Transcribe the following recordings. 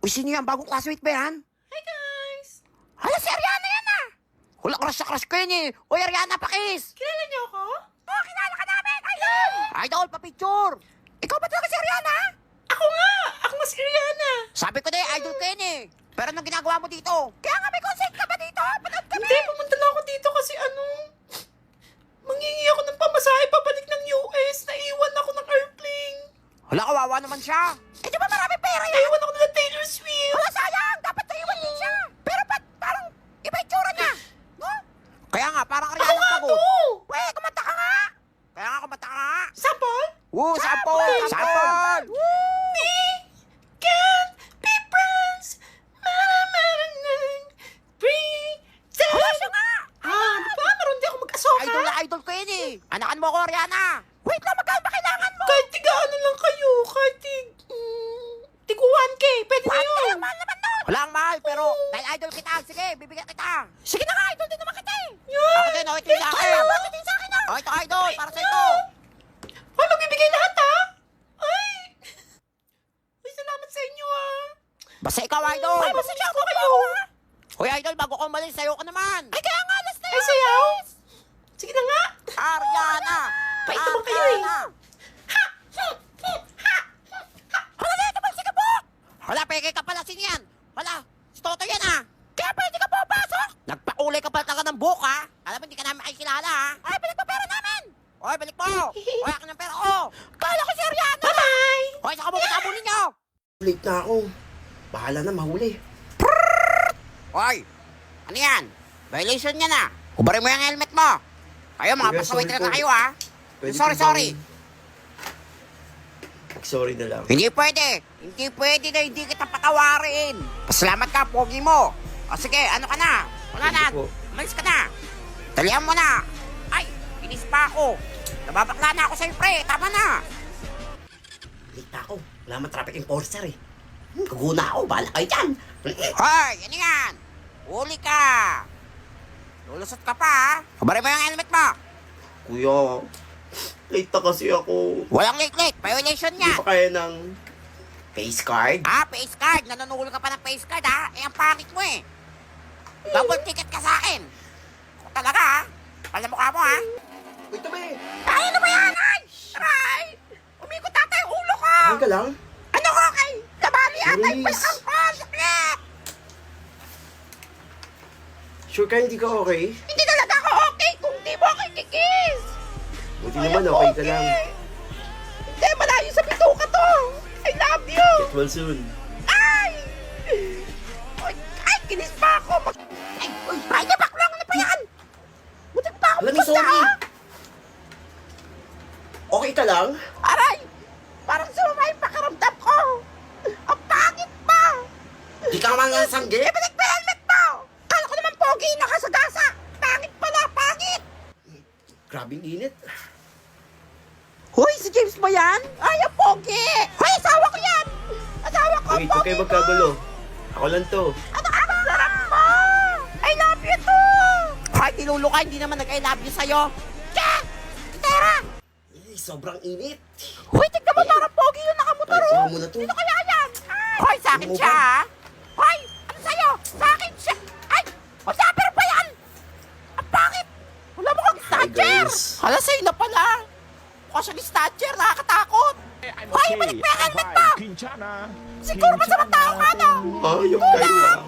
Uy, sino yan? Bagong classmate ba yan? Hi guys! Hala, si Ariana yan ah! Wala, crush na crush ko yun eh. Uy, Ariana, pakis! Kilala niyo ako? Oh, kilala ka namin! Idol! Idol, pa-picture! Ikaw ba talaga si Ariana? Ako nga! Ako nga si Rihanna! Sabi ko na eh, idol ko yun eh. Pero anong ginagawa mo dito? Kaya nga may consent ka ba dito? Panood kami! Hindi, pumunta lang ako dito kasi mangingi ako ng pamasahe pabalik ng US. Naiwan ako ng airplane. Hala, kawawa naman siya. Eh, di ba marami pera yan? Naiwan ako nila Taylor Swift. Hala, sayang! Dapat naiwan din siya. Pero ba't parang iba yung tsura niya? No? Kaya nga, parang Ako Ariana nga pagod. to! Weh, kumanta ka nga! Kaya nga, kumanta ka nga! Sample? Woo, sample! Sample! We can be friends. Hala, siya nga! Di ba? Meron di ako mag-asoka. Idol na idol ko yun eh. Anakan mo ako, Ariana. Wait lang, magkano ba kailangan mo? Kahit tiga-ano lang kayo. Kahit tigo 1K. Pwede na yun. Ang mahal naman nun. Wala ang mahal, pero dahil idol kita, sige, bibigyan kita. Sige na nga, idol din naman kita eh. Yan. Ako din, ito yung sa akin. Ito din sa akin ah. Oh, ito idol, para sa ito. Ay, magbibigay lahat ha? Ay! Ay, salamat sa inyo ha. Basta ikaw, idol. Ay, basta ko kayo. Hoy, idol, bago ko umalis, sayo ka naman. Ay, kaya nga, last na Ay, sayaw? Sige na nga. Ariana. Pait naman kayo eh. Hala, dito ba, sige po. Hala, peke ka pala, sino yan? Hala, si Toto yan ah. Kaya pwede ka pumapasok. Nagpakulay ka pala talaga ng buhok ha. Alam mo, hindi ka namin makikilala ha. Ay, balik mo pera namin. Hoy, balik mo. Hoy, akin ng pera ko. Kala ko si Ariana. Bye-bye. Hoy, saka mo katabulin niyo. Late na ako. Bahala na, mahuli. Hoy, ano yan? Violation yan ah. Ubarin mo yung helmet mo. Kayo, mga Kuya, pasaway sorry talaga po. kayo ha. Pwede Sorry, po bang- sorry. Sorry na lang. Hindi pwede. Hindi pwede na hindi kita patawarin. Pasalamat ka, pogi mo. O sige, ano ka na? Wala na. Hindi po. Umalis ka na. Talihan mo na. Ay, bilis pa ako. Nababakla na ako sa'yo, pre. Tama na. Late na ako. Wala man traffic enforcer eh. Kaguna ako. Bahala kayo dyan. Hoy, ano yan? Huli ka. Lulusot ka pa, ha? Kabarin mo yung helmet mo. Kuya, late na kasi ako. Walang late-late. Violation Hindi yan. pa kaya ng face card? Ah, face card. Nanunulol ka pa ng face card, ha? Eh, ang pangit mo, eh. Double ticket ka sa akin. Ako talaga, ha? Pala mukha mo, ha? Uy, tabi. Ay, ano ba yan? Ay! Aray! Umikot ata yung ulo ko! Ano ka lang? Ano ko kay? Kabali ata yung Release. palakang ko! Sakit! Sure ka hindi ka okay? Hindi talaga ako okay kung di mo ako kikis! Buti naman okay ka lang. Hindi, malayo sa bituka to! I love you! Get well soon. Ay! Ay, kinis pa ako! Ay, uy, ay, nabaklang na pa yan! Butik pa ako! Alam mo, sorry. Okay ka lang? Aray! Parang sumama yung pakiramdam ko! Ang pangit pa! Di ka man lang sanggip? Ibalik pa yung helmet mo! Kala ko naman pogi, nakasagasa! Pangit pala, pangit! Grabing init. Hoy, si James ba yan? Ay, ang pogi! Hoy, asawa ko yan! Asawa ko, Wait, ang huwag pogi kayo mo! magkagulo. Ako lang to. Ano ka ba? Sarap mo! I love you too! Hoy, tinulong ka, hindi naman nag-I love you sa'yo. Che! Tera! Eh, sobrang init. Hoy, tignan mo, parang pogi yung nakamotor. Ay, oh. kuha mo na to. Sino kaya yan? Hoy, sa akin Ano mo siya, ba? ha? Hoy, ano sa'yo? Sa akin siya. Ay, masapir pa yan! Ang pangit! Wala mo kang snatcher! girls. Hala, sa'yo na pala. Mukha siya ni snatcher, nakakatakot. Hoy, balik mo yung helmet mo! Siguro masamang tao ka, no? Ayok kayo lang.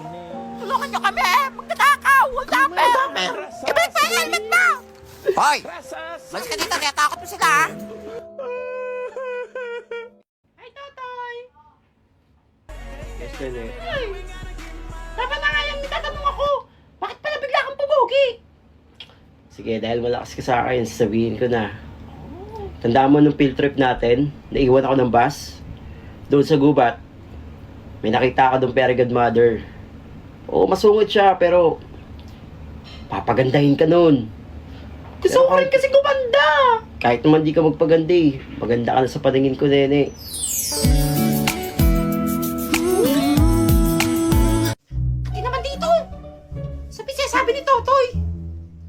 Tulungan nyo kami! Magtatakaw! Wala pa! Ibalik mo yung helmet mo! Hoy! Malis ka dito, natakot mo sila, ha? Hi, Totoy. Yes, nene. Ay, dapat na nga yan, tatanong ako. Bakit pala bigla kang pupugi? Sige, dahil malakas ka sa akin, sasabihin ko na. Tandaan mo nung field trip natin, naiwan ako ng bus. Doon sa gubat, may nakita ka doon fairy godmother. Oo, masungit siya, pero papagandahin ka nun. Gusto ko rin kasi gumanda. Kahit naman di ka magpaganda eh, maganda ka na sa paningin ko, nene. Hindi naman dito. Sabi ni Totoy.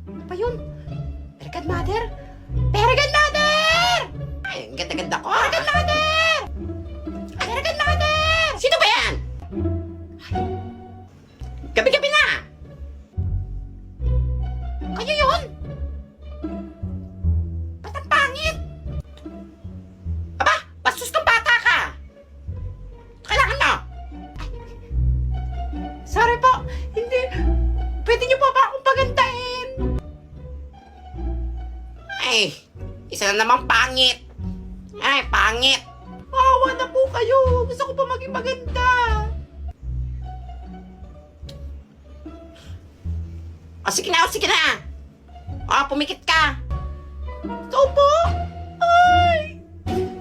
Ano pa yun? Peregrine Mother? Peregrine Mother! Ay, ang ganda-ganda ko. Peregrine Mother! Peregrine Mother! Sino ba yan? Gabi-gabi na! Kayo yun? Ba't ang pangit? Aba, bastos kang bata ka! Kailangan mo! Sorry po, hindi. Pwede niyo po ba akong pagandahin? Ay, isa na namang pangit. Ay, pangit. Maawa na po kayo. Gusto ko pa maging maganda. O, sige na, o, sige na. O, pumikit ka. Ito po. Ay.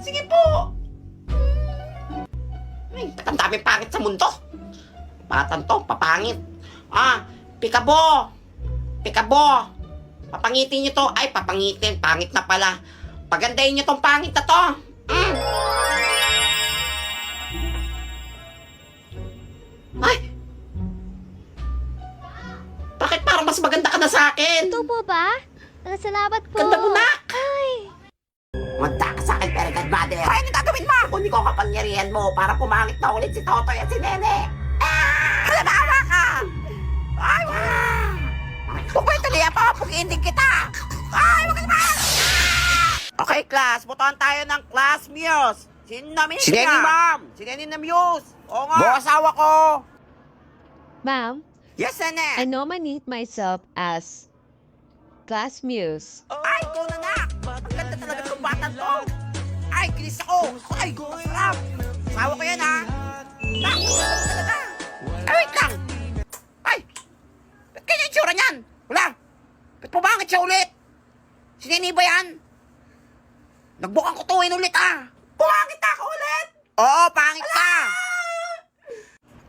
Sige po. Ay, ba't ang daming pangit sa mundo? Batang to, papangit. Ah, pikabo. Pikabo. Papangitin nyo to. Ay, papangitin. Pangit na pala. Pagandahin nyo tong pangit na to. Ay! Bakit parang mas maganda ka na sa akin? Ito po ba? Salamat po. Ganda mo na! Ay. Manda ka sa akin, pero godmother. Ay, ano gagawin mo? Kunin ko kapangyarihan mo para pumangit na ulit si Totoy at si Nene. Halabawa ka! Ay, wow! Kung ba ito liya, papapugiin din kita! Ay, wag ka naman! Okay, class. Butuhan tayo ng class muse. Sino namin Si Nene, ma'am. Si Nene na muse. Oo nga. Buong asawa ko. Ma'am, Yes, Nene. I nominate myself as class muse. Ay, ikaw na na! Ang ganda talaga ng batang to! Ay, kinis ako! Ay, masarap! Asawa ko yan, ha? Nak, ang ganda talaga! Ay, wait lang! Ay! Ba't kaya yung tsura niyan? Wala! Ba't pumangit siya ulit? Si Nene ba yan? Nagbukang kutuin ulit, ah! Pumangit ako ulit! Oo, pangit ka!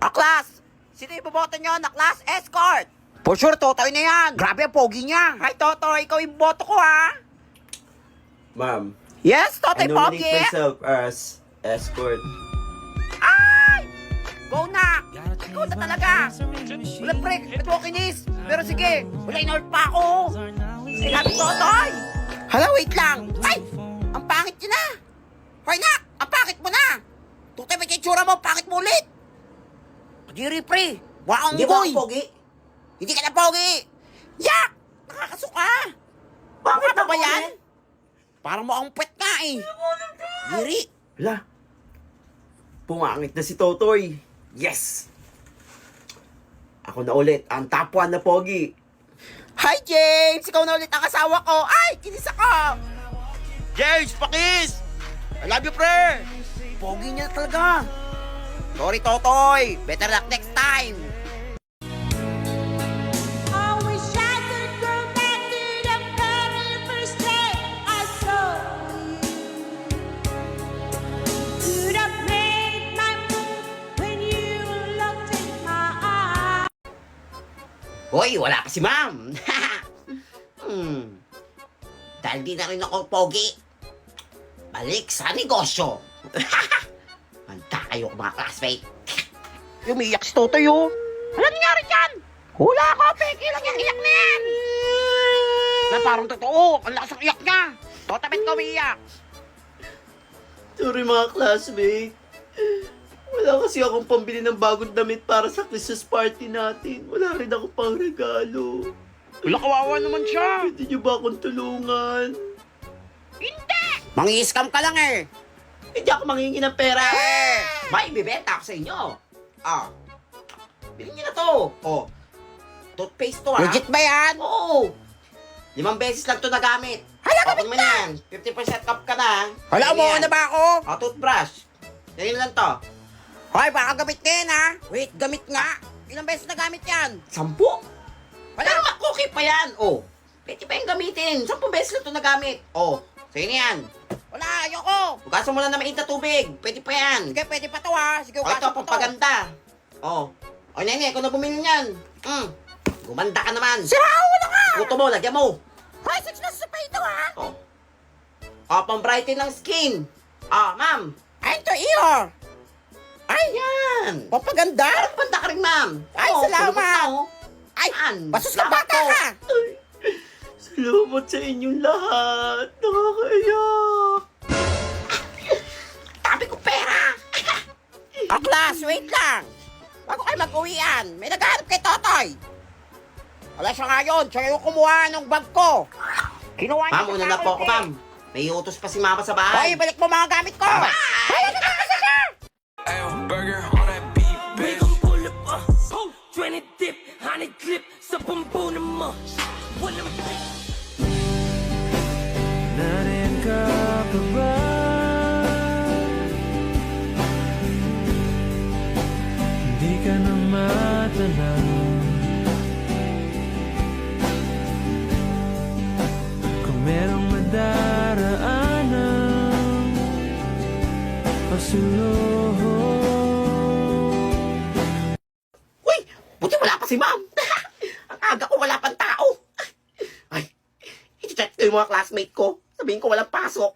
O, class! Sino iboboto nyo na class escort? For sure, Totoy na yan. Grabe ang pogi niya. Hi, Totoy. Ikaw yung boto ko, ha? Ma'am, Yes, I Totoy nominate Pogi. myself as escort. Ay! Go na! Ikaw na talaga. Wala break. Ito ako kinis. Pero sige, wala in-order pa ako. Sinabi, Totoy. Hala, wait lang. Ay! Ang pangit niya na. Hoy, nak! Ang pangit mo na. Totoy, ba't yung tsura mo? Pangit mo ulit. Pagiri, pre. Wala kang Hindi ba goy. ako pogi? Hindi ka na pogi! Yak! Nakakasuka! Bakit ba yan? Parang mo ang puwet nga eh. Giri! Hala. Pumangit na si Totoy. Yes! Ako na ulit, ang top 1 na pogi. Hi, James! Ikaw na ulit ang asawa ko. Ay, kinis ako! James, pakis! I love you, pre! Pogi niya talaga. Sorry, Totoy. Better luck next time. I wish I could go back to the very first day I saw you. Could have made my move when you looked in my eyes. Hoy, wala pa si ma'am. Dahil di na rin ako pogi. Balik sa negosyo. Handa kayo, mga classmate. Umiiyak si Totoy, oh. Ano nangyari dyan? Hula ako, Peki lang yung iyak na yan. Na parang totoo, ang lakas ng iyak niya. Totabit ko umiiyak. Sorry mga classmate. Wala kasi akong pambili ng bagong damit para sa Christmas party natin. Wala rin ako pang regalo. Wala, kawawa naman siya. Pwede niyo ba akong tulungan? Mangi-scam ka lang eh. Hindi ako manghingi ng pera. May bibenta ako sa inyo. Ah. Bilhin niyo na to. Oh. Toothpaste to, ha? Legit ba yan? Oo. 5 beses lang to nagamit. Hala, gamit mo na yan. 50% off ka na. Hala, umuha na ba ako? O, toothbrush. Ganyan lang to. Hoy, baka gamit ka yan, ha? Wait, gamit nga. Ilang beses nagamit yan? 10. Wala naman, cookie pa yan. Oh. Pwede pa yung gamitin. 10 beses lang to nagamit. Oh. Sa'yo na yan. Wala, ayoko. Hugasan mo lang na mainit na tubig. Pwede pa yan. Sige, pwede pa to, ha? Sige, hugasan ito, mo to. Pampaganda. Oh. O, nene, kung na bumili niyan. Gumanda ka naman. Wala ka! Kuto mo, lagyan mo. Hoy, 6 na sa ito, ha? Oh. O, pang-brighten ng skin. Ah, ma'am. Ay, ito, iyo. Ay, yan. Papaganda? Papaganda ka rin, ma'am. Ay, salamat. Ay, basos ka bata ka. Salamat sa inyong lahat. Nakakaiyak. Tabi ko pera. Kaklas, wait lang. Bago kayo mag-uwian. May naghahanap kay Totoy. Wala siya ngayon. Siya yung kumuha ng bag ko. Kinuha niya. Ma'am, una na po ako, ma'am. May utos pa si mama sa bahay. Hoy, balik mo mga gamit ko. Ay, nagkakasa siya. Burger on that beat, bitch. Pull up, 20 dip, honey clip, sa pampunan mo. Walang Nariyan ka pa ba? Hindi ka na matanaw. Kung merong madaraanan pasulong. Uy, buti wala pa si ma'am. Ang aga ko, wala pang tao. Ay, i-check ko yung mga classmate ko. Sabihin ko walang pasok.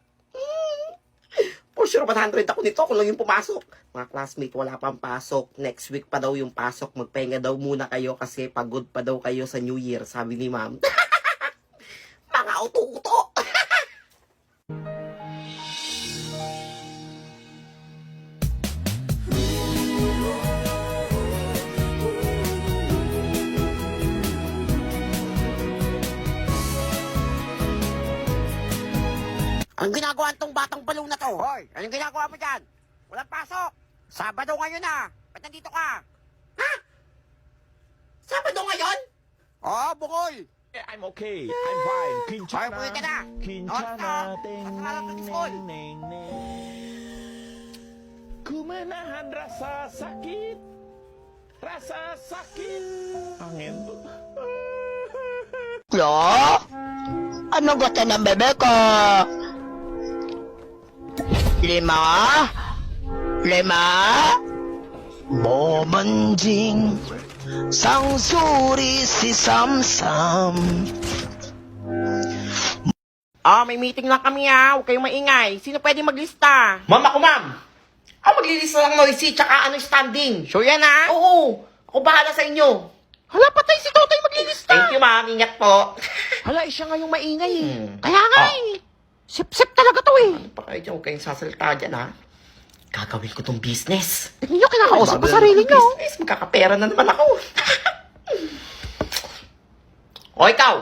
For sure, 100 ako nito kung lang yung pumasok. Mga classmate, wala pang pasok. Next week pa daw yung pasok. Magpahinga daw muna kayo kasi pagod pa daw kayo sa New Year, sabi ni ma'am. Mga uto-uto. Anong ginagawa nitong batang balong na to? Hoy, anong ginagawa mo dyan? Walang pasok. Sabado ngayon na. Ba't nandito ka? Sabado ngayon? Oh, bukol. I'm okay. I'm fine. Hoy, Kinchana. buhay ka na. Kinchana. Ting, Pasok ning, ng school. ning, ning, ning. Ku menahan rasa sakit. Rasa sakit. Angin tuh. Lo? Ano gusto ng bebe ko? 5? 5? Bomanjing sang suri si Samsam. May meeting lang kami Huwag kayong maingay. Sino pwede maglista? Ma'am, ako ma'am. Ako maglilista lang noisy tsaka standing. Sure yan Oo, ako bahala sa inyo. Hala, patay si Totoy maglilista. Thank you ma'am, ingat po. Hala, siya nga yung maingay Hmm. Kaya nga Sip-sip talaga to Ano pa kayo dyan? Huwag kayong sasalita dyan, ha? Gagawin ko tong business. Tingnan nyo, kinakausap ko Bago sarili lang nyo. tong business, magkakapera na naman ako. O, ikaw.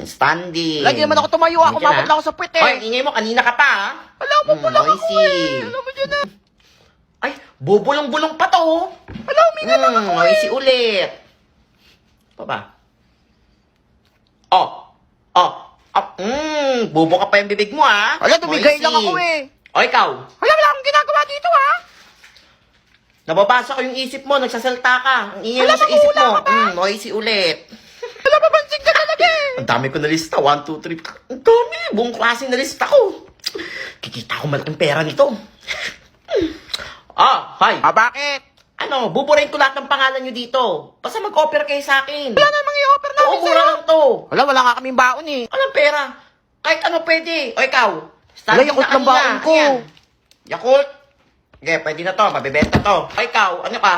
Standing. Lagi naman ako tumayo. Ako Ano dyan, mabot ha? lang ako sa puwet Hoy, ingay mo. Kanina ka pa, ha? Hala, bubulong ako Noisy. Alam mo dyan Ay, bubulong-bulong pa to, oh. Hala, huminga lang ako Noisy ulit. Pa ba? Bubo ka pa yung bibig mo, ha? Hala, tumigay Noisy. lang ako O, ikaw. Hala, wala akong ginagawa dito Nababasa ko yung isip mo, nagsasalta ka. Ang ingay mo sa isip mo. Noisy ulit. Hala, papansin ka talaga Ang dami ko na lista. 1, 2, 3. Ang dami. Buong klase na lista ko. Kikita ko malaking pera nito. Hi. Bakit? Ano, buburahin ko lahat ng pangalan nyo dito. Basta mag-offer kayo sa akin. Wala namang i-offer Oo, namin mura lang to. Hala, wala nga kaming baon Anong pera? Kahit ano pwede. O ikaw. Wala, Yakult lang baon ko. Ayan. Yakult? Okay, pwede na to. Mabibenta to. O ikaw, ano ka?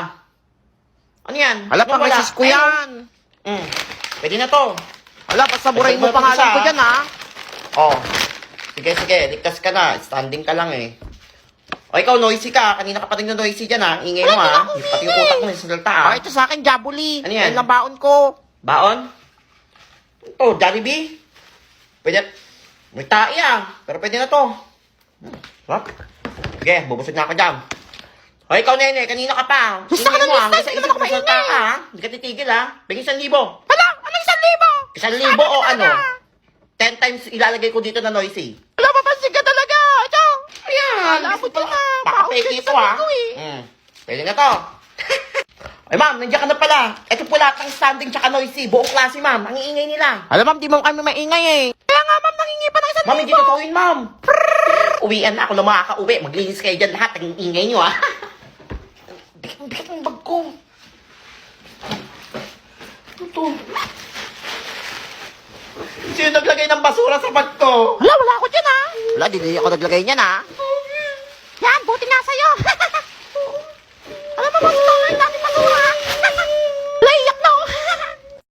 Ano yan? Hala, Ano pang wala? misis ko Ayun. yan. Pwede na to. Hala, basta burahin mo Basta pangalan isa, ko dyan Oh. Sige, ligtas ka na. Standing ka lang eh. O ikaw, noisy ka. Kanina ka pa rin na noisy dyan ha. Ingay mo ha. Pati yung utak mo sa salta ha. Ito sa akin, Jabuli. Ano yan? Yan lang baon ko. Baon? Ito, Jollibee. Pwede. May tae pero pwede na to. Sarap. Sige, bubusog na ako dyan. O ikaw, nene, kanina ka pa. Lista ka Ingay ng mo, lista, Sa hindi isip naman mo ako salta maingay. ka ha. Hindi ka titigil ha. Bigyan 1,000. Hala, ano 1,000? 1,000 o ano? 10 times ilalagay ko dito na noisy. Hala, papansin ka talaga. Ito. Ayan. Hala, buti na. Pakapeke Paunsin ito sa ha. ko Pwede na to. Ay ma'am, nandiyan ka na pala. Ito po lahat ng standing tsaka noisy. Buong klase ma'am. Ang iingay nila. Alam, ma'am, di mo kami maingay Kaya nga, ma'am, nangingi pa ng 1,000. Ma'am, hindi totoo yun, ma'am. Uwian na ako na makaka-uwi. Maglinis kayo dyan lahat. Ang ingay nyo, ha? Bigat ng bag ko. Ano to? Sino naglagay ng basura sa bag ko? Hala, wala ako dyan Wala, di ako naglagay niyan